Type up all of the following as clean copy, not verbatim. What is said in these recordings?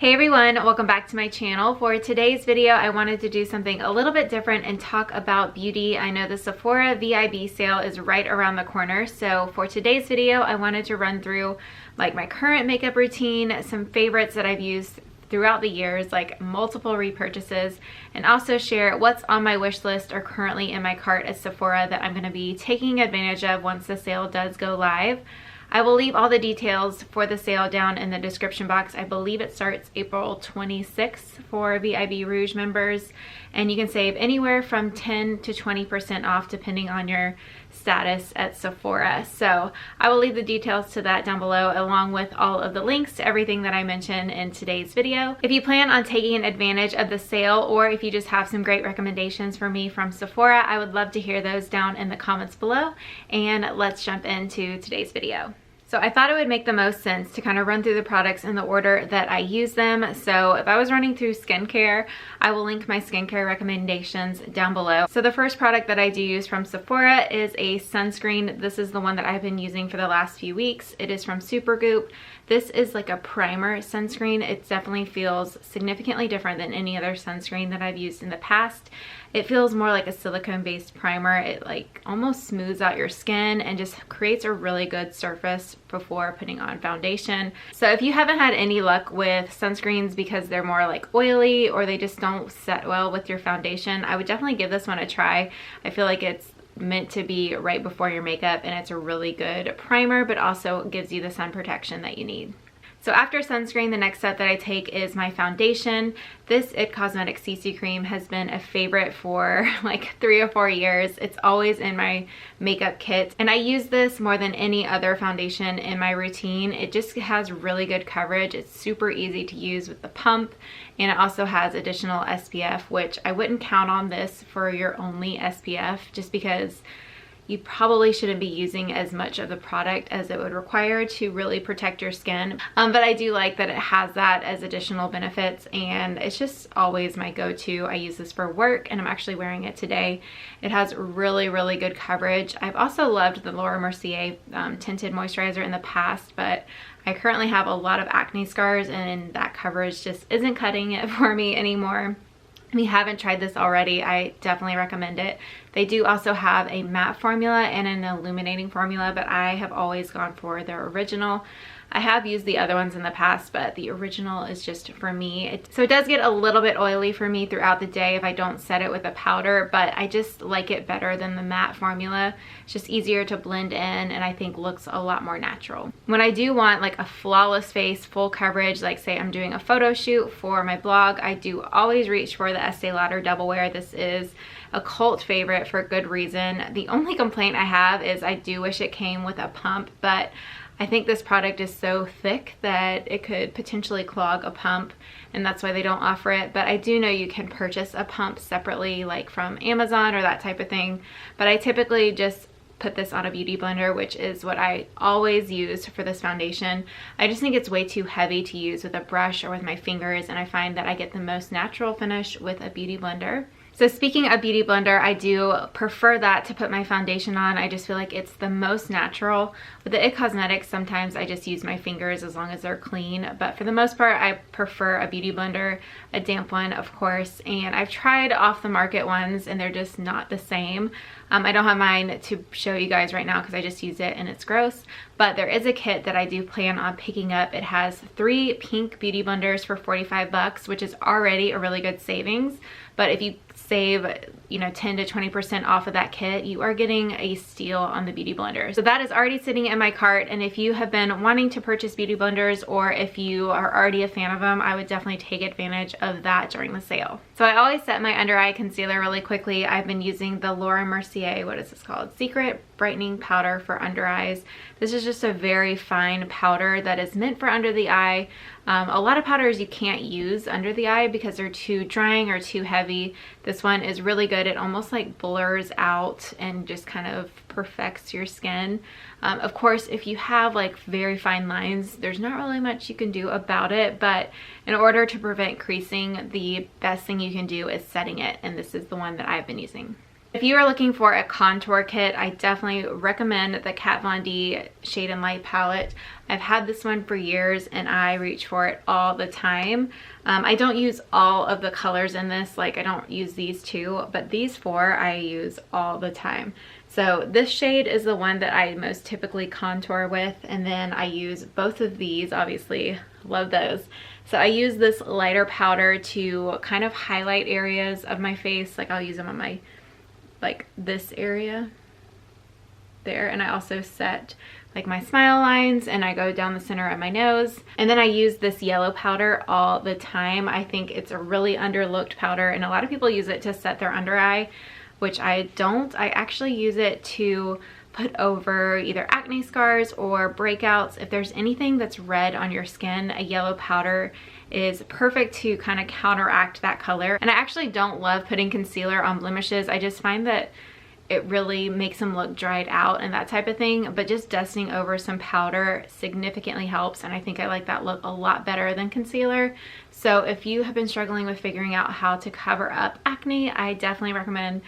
Hey everyone, welcome back to my channel. For today's video, I wanted to do something a little bit different and talk about beauty. I know the Sephora VIB sale is right around the corner, so for today's video, I wanted to run through like my current makeup routine, some favorites that I've used throughout the years, like multiple repurchases, and also share what's on my wish list or currently in my cart at Sephora that I'm going to be taking advantage of once the sale does go live. I will leave all the details for the sale down in the description box. I believe it starts April 26th for VIB Rouge members, and you can save anywhere from 10 to 20% off depending on your status at Sephora. So I will leave the details to that down below along with all of the links to everything that I mentioned in today's video. If you plan on taking advantage of the sale, or if you just have some great recommendations for me from Sephora, I would love to hear those down in the comments below, and let's jump into today's video. So I thought it would make the most sense to kind of run through the products in the order that I use them. So if I was running through skincare, I will link my skincare recommendations down below. So the first product that I do use from Sephora is a sunscreen. This is the one that I've been using for the last few weeks. It is from Supergoop. This is like a primer sunscreen. It definitely feels significantly different than any other sunscreen that I've used in the past. It feels more like a silicone-based primer. It like almost smooths out your skin and just creates a really good surface before putting on foundation. So if you haven't had any luck with sunscreens because they're more like oily or they just don't set well with your foundation, I would definitely give this one a try. I feel like it's meant to be right before your makeup, and it's a really good primer, but also gives you the sun protection that you need. So after sunscreen, the next step that I take is my foundation. This IT Cosmetics CC cream has been a favorite for like 3 or 4 years. It's always in my makeup kit, and I use this more than any other foundation in my routine. It just has really good coverage. It's super easy to use with the pump, and it also has additional SPF, which I wouldn't count on this for your only SPF just because you probably shouldn't be using as much of the product as it would require to really protect your skin. But I do like that it has that as additional benefits, and it's just always my go-to. I use this for work, and I'm actually wearing it today. It has really, really good coverage. I've also loved the Laura Mercier tinted moisturizer in the past, but I currently have a lot of acne scars, and that coverage just isn't cutting it for me anymore. If you haven't tried this already, I definitely recommend it. They do also have a matte formula and an illuminating formula, but I have always gone for their original. I have used the other ones in the past, but the original is just for me. So it does get a little bit oily for me throughout the day if I don't set it with a powder, but I just like it better than the matte formula. It's just easier to blend in, and I think looks a lot more natural. When I do want like a flawless face, full coverage, like say I'm doing a photo shoot for my blog, I do always reach for the Estee Lauder Double Wear. This is a cult favorite for good reason. The only complaint I have is I do wish it came with a pump, but I think this product is so thick that it could potentially clog a pump, and that's why they don't offer it. But I do know you can purchase a pump separately, like from Amazon or that type of thing. But I typically just put this on a beauty blender, which is what I always use for this foundation. I just think it's way too heavy to use with a brush or with my fingers, and I find that I get the most natural finish with a beauty blender. So speaking of beauty blender, I do prefer that to put my foundation on. I just feel like it's the most natural. With the IT Cosmetics, sometimes I just use my fingers as long as they're clean. But for the most part, I prefer a beauty blender, a damp one, of course. And I've tried off the market ones, and they're just not the same. I don't have mine to show you guys right now because I just use it and it's gross. But there is a kit that I do plan on picking up. It has 3 pink beauty blenders for 45 bucks, which is already a really good savings. But if you save, 10 to 20% off of that kit, you are getting a steal on the beauty blender. So that is already sitting in my cart, and if you have been wanting to purchase beauty blenders, or if you are already a fan of them, I would definitely take advantage of that during the sale. So I always set my under eye concealer really quickly. I've been using the Laura Mercier, what is this called? Secret Brightening Powder for Under Eyes. This is just a very fine powder that is meant for under the eye. A lot of powders you can't use under the eye because they're too drying or too heavy. This one is really good. It almost like blurs out and just kind of perfects your skin. Of course, if you have like very fine lines, there's not really much you can do about it, but in order to prevent creasing, the best thing you can do is setting it, and this is the one that I've been using. If you are looking for a contour kit, I definitely recommend the Kat Von D Shade and Light palette. I've had this one for years and I reach for it all the time. I don't use all of the colors in this, like I don't use these two, but these four I use all the time. So this shade is the one that I most typically contour with, and then I use both of these, obviously, love those. So I use this lighter powder to kind of highlight areas of my face, like I'll use them on my, like this area there, and I also set like my smile lines and I go down the center of my nose. And then I use this yellow powder all the time. I think it's a really underlooked powder and a lot of people use it to set their under eye, which I don't. I actually use it to put over either acne scars or breakouts. If there's anything that's red on your skin, a yellow powder is perfect to kind of counteract that color. And I actually don't love putting concealer on blemishes. I just find that it really makes them look dried out and that type of thing, but just dusting over some powder significantly helps, and I think I like that look a lot better than concealer. So if you have been struggling with figuring out how to cover up acne, I definitely recommend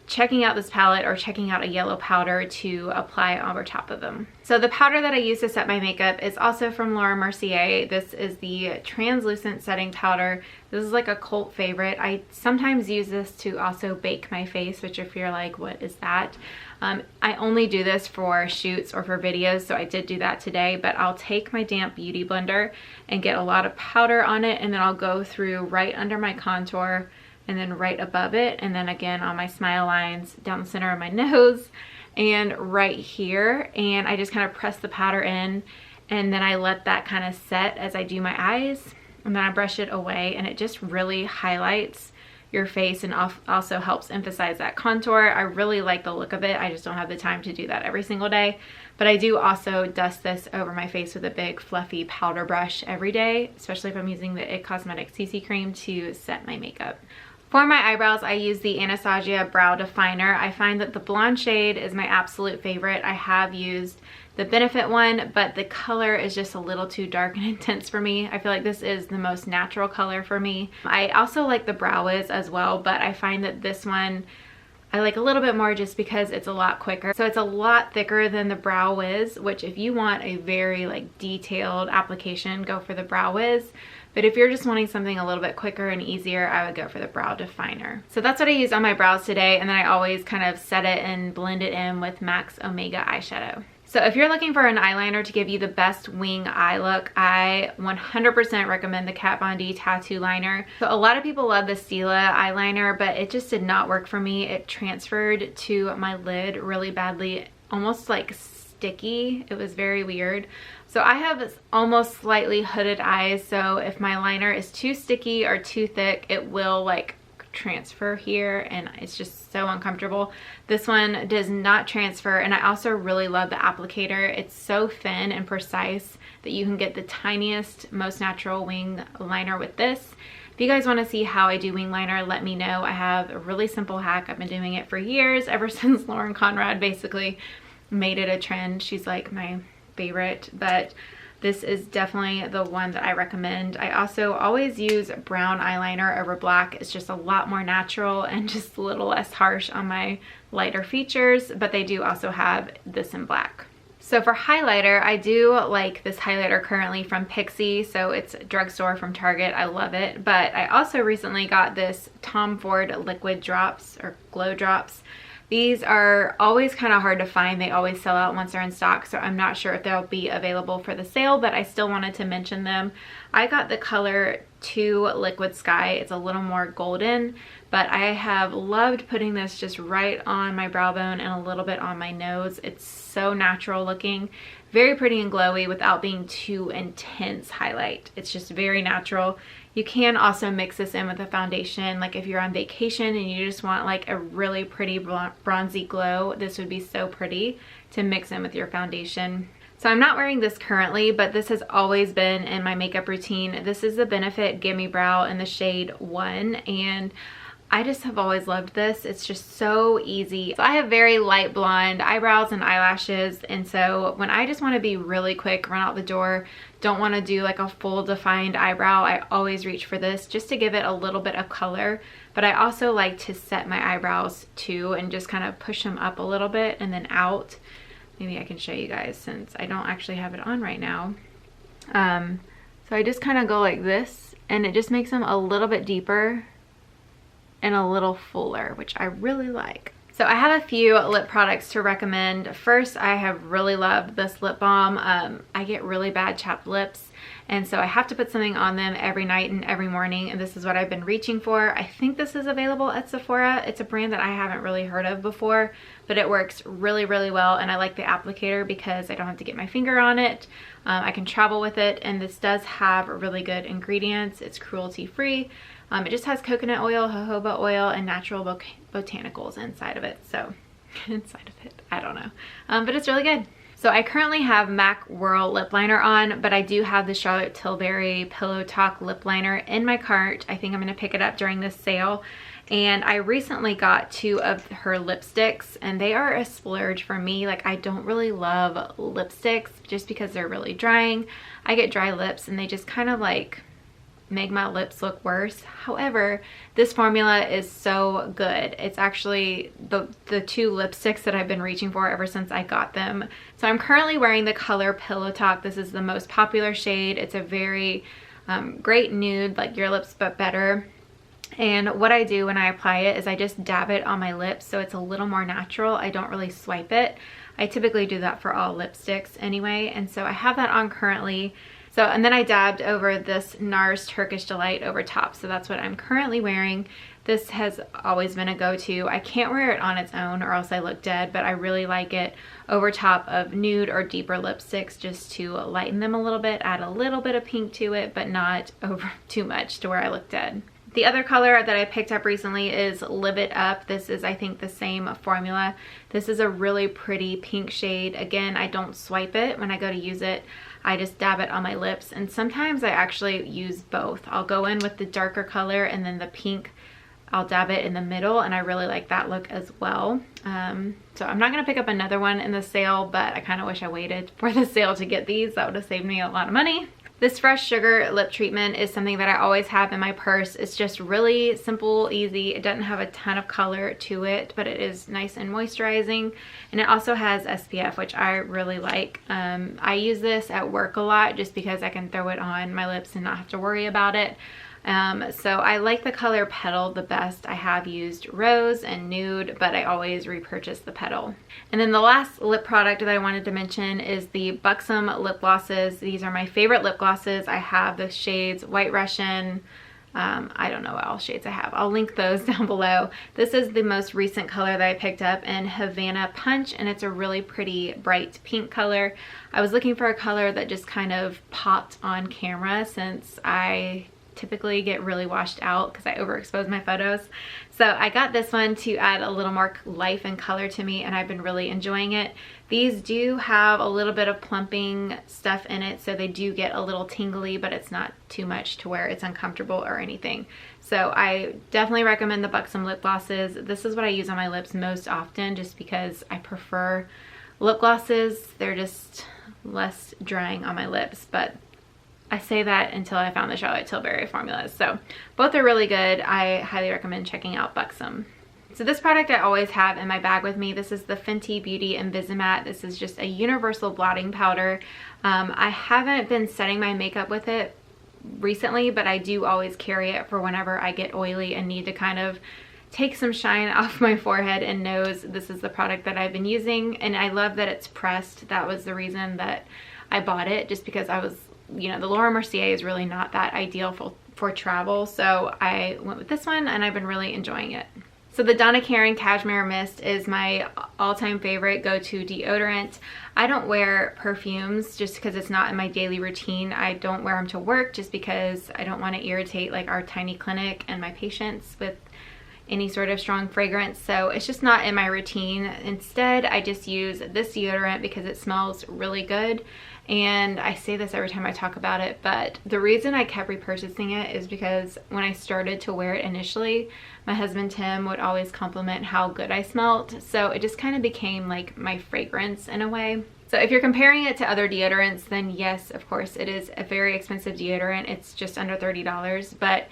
checking out this palette or checking out a yellow powder to apply over top of them. So the powder that I use to set my makeup is also from Laura Mercier. This is the translucent setting powder. This is like a cult favorite. I sometimes use this to also bake my face, which if you're like, what is that? I only do this for shoots or for videos, so I did do that today, but I'll take my damp beauty blender and get a lot of powder on it, and then I'll go through right under my contour and then right above it, and then again on my smile lines, down the center of my nose, and right here. And I just kind of press the powder in, and then I let that kind of set as I do my eyes, and then I brush it away, and it just really highlights your face and also helps emphasize that contour. I really like the look of it. I just don't have the time to do that every single day, but I do also dust this over my face with a big fluffy powder brush every day, especially if I'm using the IT Cosmetics CC cream to set my makeup. For my eyebrows, I use the Anastasia Brow Definer. I find that the blonde shade is my absolute favorite. I have used the Benefit one, but the color is just a little too dark and intense for me. I feel like this is the most natural color for me. I also like the Brow Wiz as well, but I find that this one I like a little bit more just because it's a lot quicker. So it's a lot thicker than the Brow Wiz, which if you want a very like detailed application, go for the Brow Wiz. But if you're just wanting something a little bit quicker and easier, I would go for the Brow Definer. So that's what I used on my brows today, and then I always kind of set it and blend it in with Max Omega eyeshadow. So if you're looking for an eyeliner to give you the best wing eye look, I 100% recommend the Kat Von D Tattoo Liner. So a lot of people love the Stila eyeliner, but it just did not work for me. It transferred to my lid really badly, almost like sticky. It was very weird. So I have almost slightly hooded eyes, so if my liner is too sticky or too thick, it will like transfer here and it's just so uncomfortable. This one does not transfer, and I also really love the applicator. It's so thin and precise that you can get the tiniest, most natural wing liner with this. If you guys want to see how I do wing liner, let me know. I have a really simple hack. I've been doing it for years, ever since Lauren Conrad basically made it a trend. She's like my favorite, but this is definitely the one that I recommend. I also always use brown eyeliner over black. It's just a lot more natural and just a little less harsh on my lighter features, but they do also have this in black. So for highlighter, I do like this highlighter currently from Pixi. So it's drugstore from Target. I love it. But I also recently got this Tom Ford liquid drops or glow drops. These are always kind of hard to find. They always sell out once they're in stock, so I'm not sure if they'll be available for the sale, but I still wanted to mention them. I got the color 2 Liquid Sky. It's a little more golden, but I have loved putting this just right on my brow bone and a little bit on my nose. It's so natural looking, very pretty and glowy without being too intense highlight. It's just very natural. You can also mix this in with a foundation, like if you're on vacation and you just want like a really pretty bronzy glow, this would be so pretty to mix in with your foundation. So I'm not wearing this currently, but this has always been in my makeup routine. This is the Benefit Gimme Brow in the shade 1, and I just have always loved this. It's just so easy. So I have very light blonde eyebrows and eyelashes, and so when I just want to be really quick, run out the door, don't want to do like a full defined eyebrow, I always reach for this just to give it a little bit of color. But I also like to set my eyebrows too and just kind of push them up a little bit and then out. Maybe I can show you guys since I don't actually have it on right now. So I just kind of go like this, and it just makes them a little bit deeper and a little fuller, which I really like. So I have a few lip products to recommend. First, I have really loved this lip balm. I get really bad chapped lips, and so I have to put something on them every night and every morning, and this is what I've been reaching for. I think this is available at Sephora. It's a brand that I haven't really heard of before, but it works really, really well, and I like the applicator because I don't have to get my finger on it. I can travel with it, and this does have really good ingredients. It's cruelty-free. It just has coconut oil, jojoba oil, and natural botanicals inside of it. So, inside of it, I don't know. But it's really good. So I currently have MAC Whirl lip liner on, but I do have the Charlotte Tilbury Pillow Talk lip liner in my cart. I think I'm going to pick it up during this sale. And I recently got 2 of her lipsticks, and they are a splurge for me. Like, I don't really love lipsticks just because they're really drying. I get dry lips, and they just kind of like make my lips look worse. However, this formula is so good. It's actually the 2 lipsticks that I've been reaching for ever since I got them. So I'm currently wearing the color Pillow Talk. This is the most popular shade. It's a very great nude, like your lips but better. And what I do when I apply it is I just dab it on my lips so it's a little more natural. I don't really swipe it. I typically do that for all lipsticks anyway, and so I have that on currently. So, and then I dabbed over this NARS Turkish Delight over top. So that's what I'm currently wearing. This has always been a go-to. I can't wear it on its own or else I look dead, but I really like it over top of nude or deeper lipsticks just to lighten them a little bit, add a little bit of pink to it, but not over too much to where I look dead. The other color that I picked up recently is Live It Up. This is, I think, the same formula. This is a really pretty pink shade. Again, I don't swipe it when I go to use it. I just dab it on my lips, and sometimes I actually use both. I'll go in with the darker color and then the pink, I'll dab it in the middle, and I really like that look as well. So I'm not going to pick up another one in the sale, but I kind of wish I waited for the sale to get these. That would have saved me a lot of money. This Fresh Sugar lip treatment is something that I always have in my purse. It's just really simple, easy. It doesn't have a ton of color to it, but it is nice and moisturizing. And it also has SPF, which I really like. I use this at work a lot just because I can throw it on my lips and not have to worry about it. So I like the color Petal the best. I have used Rose and Nude, but I always repurchase the Petal. And then the last lip product that I wanted to mention is the Buxom lip glosses. These are my favorite lip glosses. I have the shades White Russian, I don't know what all shades I have. I'll link those down below. This is the most recent color that I picked up in Havana Punch, and it's a really pretty bright pink color. I was looking for a color that just kind of popped on camera since I typically get really washed out because I overexpose my photos. So I got this one to add a little more life and color to me, and I've been really enjoying it. These do have a little bit of plumping stuff in it, so they do get a little tingly, but it's not too much to where it's uncomfortable or anything. So I definitely recommend the Buxom lip glosses. This is what I use on my lips most often just because I prefer lip glosses. They're just less drying on my lips, but I say that until I found the Charlotte Tilbury formulas. So both are really good. I highly recommend checking out Buxom. So this product I always have in my bag with me. This is the Fenty Beauty Invisimatte. This is just a universal blotting powder. I haven't been setting my makeup with it recently, but I do always carry it for whenever I get oily and need to kind of take some shine off my forehead and nose. This is the product that I've been using, and I love that it's pressed. That was the reason that I bought it, just because I was, you know, the Laura Mercier is really not that ideal for travel, so I went with this one and I've been really enjoying it. So the Donna Karan Cashmere Mist is my all-time favorite go-to deodorant. I don't wear perfumes just because it's not in my daily routine. I don't wear them to work just because I don't want to irritate like our tiny clinic and my patients with any sort of strong fragrance, so it's just not in my routine. Instead, I just use this deodorant because it smells really good, And I say this every time I talk about it, but the reason I kept repurchasing it is because when I started to wear it initially, my husband Tim would always compliment how good I smelled. So it just kind of became like my fragrance in a way. So if you're comparing it to other deodorants, then yes, of course, it is a very expensive deodorant. It's just under $30, but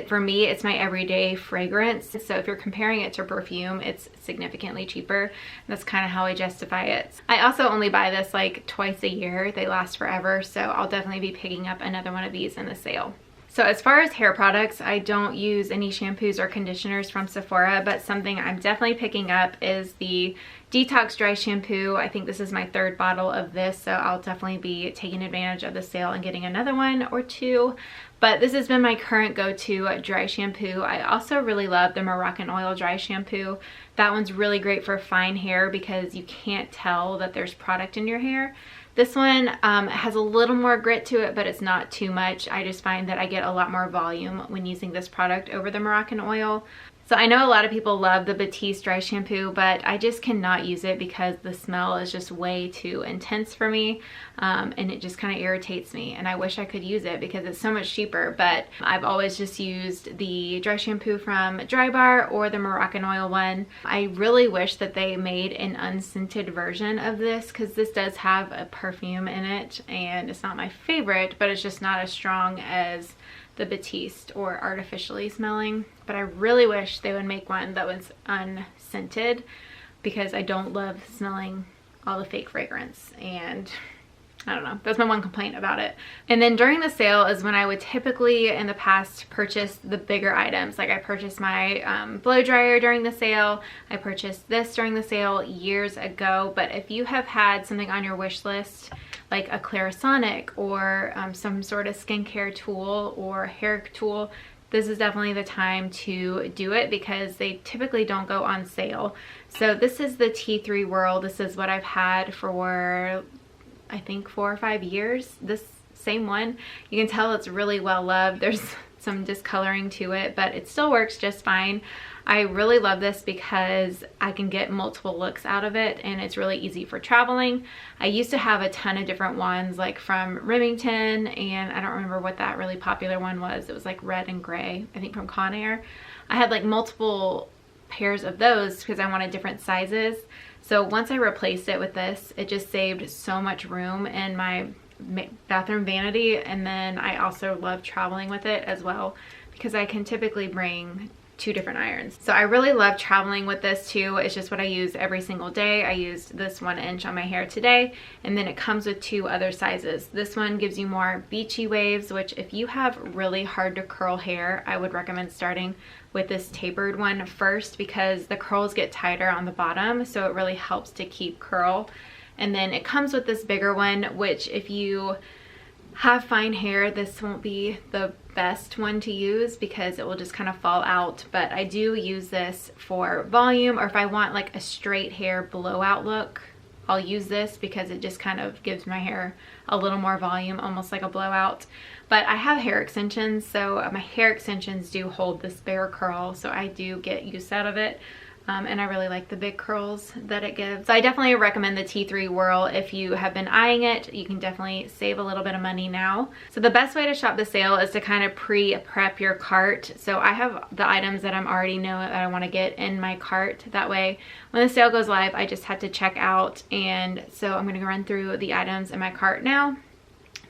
for me, it's my everyday fragrance. So if you're comparing it to perfume, it's significantly cheaper. That's kind of how I justify it. I also only buy this like twice a year. They last forever, so I'll definitely be picking up another one of these in the sale. So as far as hair products, I don't use any shampoos or conditioners from Sephora, but something I'm definitely picking up is the Detox Dry Shampoo. I think this is my third bottle of this, so I'll definitely be taking advantage of the sale and getting another one or two. But this has been my current go-to dry shampoo. I also really love the Moroccan Oil Dry Shampoo. That one's really great for fine hair because you can't tell that there's product in your hair. This one has a little more grit to it, but it's not too much. I just find that I get a lot more volume when using this product over the Moroccan oil. So I know a lot of people love the Batiste dry shampoo, but I just cannot use it because the smell is just way too intense for me, and it just kind of irritates me, and I wish I could use it because it's so much cheaper. But I've always just used the dry shampoo from Dry Bar or the Moroccan oil one. I really wish that they made an unscented version of this because this does have a perfume in it, and it's not my favorite, but it's just not as strong as the Batiste or artificially smelling. But I really wish they would make one that was unscented because I don't love smelling all the fake fragrance, and I don't know, that's my one complaint about it. And then during the sale is when I would typically in the past purchase the bigger items. Like I purchased my blow dryer during the sale. I purchased this during the sale years ago. But if you have had something on your wish list, like a Clarisonic or some sort of skincare tool or hair tool, this is definitely the time to do it because they typically don't go on sale. So this is the T3 Whirl. This is what I've had for I think 4 or 5 years. This same one, you can tell it's really well loved. There's some discoloring to it, but it still works just fine. I really love this because I can get multiple looks out of it, and it's really easy for traveling. I used to have a ton of different ones, like from Remington, and I don't remember what that really popular one was. It was like red and gray, I think from Conair. I had like multiple pairs of those because I wanted different sizes. So once I replaced it with this, it just saved so much room in my bathroom vanity. And then I also love traveling with it as well because I can typically bring 2 different irons. So I really love traveling with this too. It's just what I use every single day. I used this 1 inch on my hair today, and then it comes with 2 other sizes. This one gives you more beachy waves, which if you have really hard to curl hair, I would recommend starting with this tapered one first because the curls get tighter on the bottom, so it really helps to keep curl. And then it comes with this bigger one, which if you have fine hair, this won't be the best one to use because it will just kind of fall out. But I do use this for volume, or if I want like a straight hair blowout look, I'll use this because it just kind of gives my hair a little more volume, almost like a blowout. But I have hair extensions, so my hair extensions do hold this bigger curl, so I do get use out of it. And I really like the big curls that it gives. So I definitely recommend the T3 Whirl. If you have been eyeing it, you can definitely save a little bit of money now. So the best way to shop the sale is to kind of pre-prep your cart. So I have the items that I'm already know that I want to get in my cart. That way, when the sale goes live, I just have to check out. And so I'm going to run through the items in my cart now.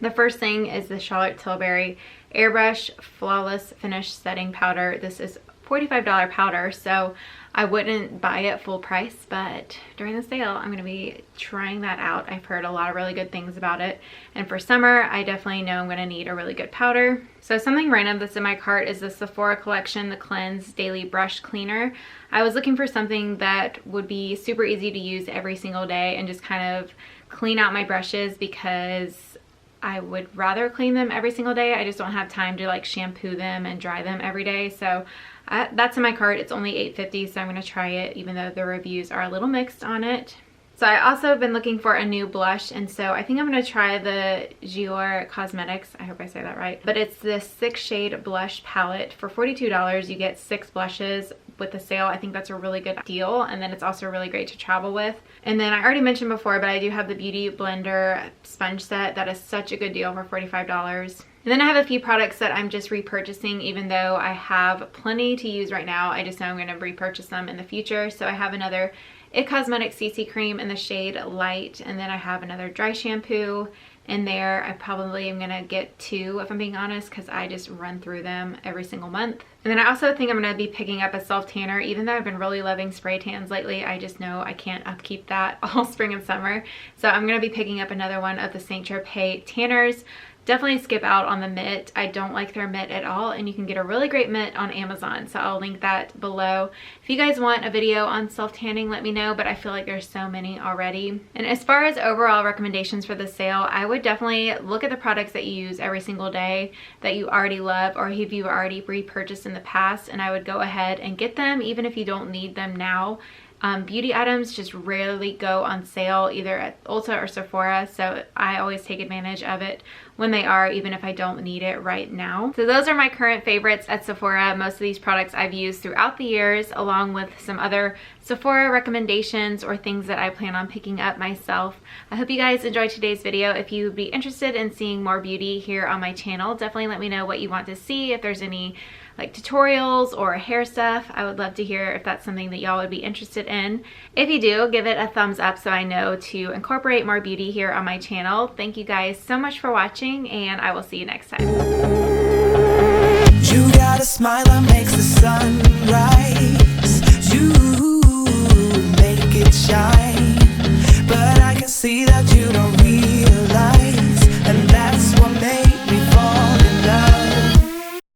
The first thing is the Charlotte Tilbury Airbrush Flawless Finish Setting Powder. This is $45 powder, so I wouldn't buy it full price, but during the sale I'm going to be trying that out. I've heard a lot of really good things about it, and for summer I definitely know I'm going to need a really good powder. So something random that's in my cart is the Sephora collection, the Cleanse Daily Brush Cleaner. I was looking for something that would be super easy to use every single day and just kind of clean out my brushes because I would rather clean them every single day. I just don't have time to like shampoo them and dry them every day. So that's in my cart. It's only $8.50, so I'm going to try it even though the reviews are a little mixed on it. So I also have been looking for a new blush, and so I think I'm going to try the Gior Cosmetics. I hope I say that right. But it's this 6 shade blush palette. For $42, you get 6 blushes. with the sale. I think that's a really good deal, and then it's also really great to travel with. And then I already mentioned before, but I do have the Beauty Blender sponge set. That is such a good deal for $45. And then I have a few products that I'm just repurchasing, even though I have plenty to use right now. I just know I'm going to repurchase them in the future. So I have another IT Cosmetics CC cream in the shade Light, and then I have another dry shampoo in there. I probably am gonna get 2 if I'm being honest, because I just run through them every single month. And then I also think I'm gonna be picking up a self tanner. Even though I've been really loving spray tans lately, I just know I can't upkeep that all spring and summer. So I'm gonna be picking up another one of the Saint Tropez tanners. Definitely skip out on the mitt. I don't like their mitt at all, and you can get a really great mitt on Amazon, so I'll link that below. If you guys want a video on self-tanning, let me know, but I feel like there's so many already. And as far as overall recommendations for the sale, I would definitely look at the products that you use every single day that you already love, or if you've already repurchased in the past, and I would go ahead and get them even if you don't need them now. Beauty items just rarely go on sale either at Ulta or Sephora, so I always take advantage of it when they are, even if I don't need it right now. So those are my current favorites at Sephora. Most of these products I've used throughout the years, along with some other Sephora recommendations or things that I plan on picking up myself. I hope you guys enjoyed today's video. If you would be interested in seeing more beauty here on my channel, definitely let me know what you want to see. If there's any like tutorials or hair stuff, I would love to hear if that's something that y'all would be interested in. If you do, give it a thumbs up so I know to incorporate more beauty here on my channel. Thank you guys so much for watching, and I will see you next time. You got a smile that makes the sun rise.